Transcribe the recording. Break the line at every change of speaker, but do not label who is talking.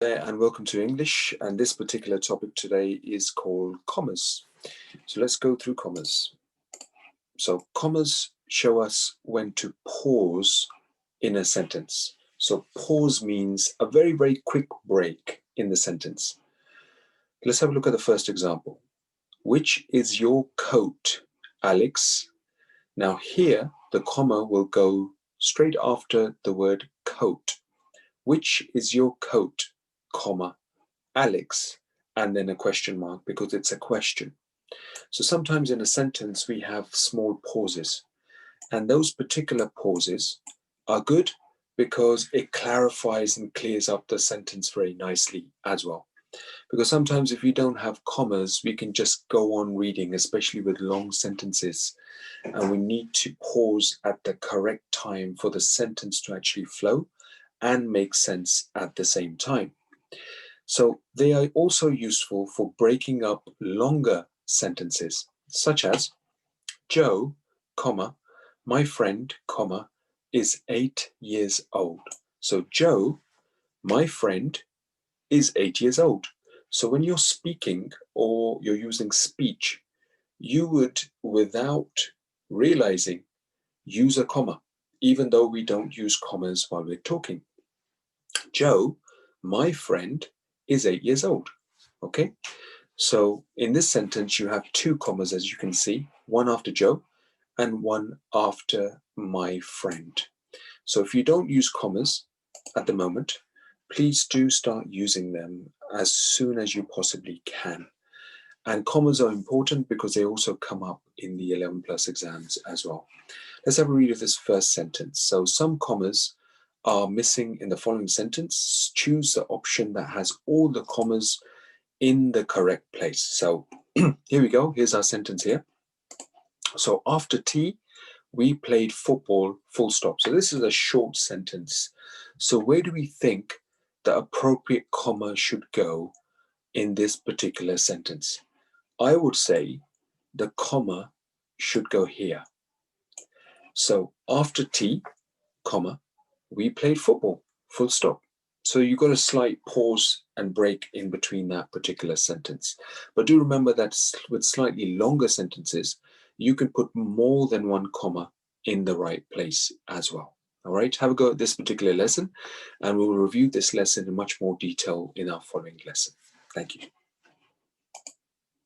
There and welcome to English, and this particular topic today is called commas. So let's go through commas. So commas show us when to pause in a sentence. So pause means a very, very quick break in the sentence. Let's have a look at the first example. Which is your coat, Alex? Now here, the comma will go straight after the word coat. Which is your coat, comma, Alex, and then a question mark because it's a question. So sometimes in a sentence we have small pauses, and those particular pauses are good because it clarifies and clears up the sentence very nicely as well. Because sometimes if we don't have commas, we can just go on reading, especially with long sentences, and we need to pause at the correct time for the sentence to actually flow and make sense at the same time. So they are also useful for breaking up longer sentences, such as Joe, comma, my friend, comma, is 8 years old. So Joe, my friend, is 8 years old. So when you're speaking or you're using speech, you would, without realizing, use a comma, even though we don't use commas while we're talking. Joe, my friend, is 8 years old. Okay, so in this sentence you have two commas, as you can see, one after Joe and one after my friend. So if you don't use commas at the moment, please do start using them as soon as you possibly can. And commas are important because they also come up in the 11+ exams as well. Let's have a read of this first sentence. So some commas are missing in the following sentence. Choose the option that has all the commas in the correct place. So here we go. Here's our sentence here. So after tea, we played football, full stop. So this is a short sentence. So where do we think the appropriate comma should go in this particular sentence? I would say the comma should go here. So after tea, comma, we played football, full stop. So you've got a slight pause and break in between that particular sentence. But do remember that with slightly longer sentences, you can put more than one comma in the right place as well. All right, have a go at this particular lesson, and we'll review this lesson in much more detail in our following lesson. Thank you.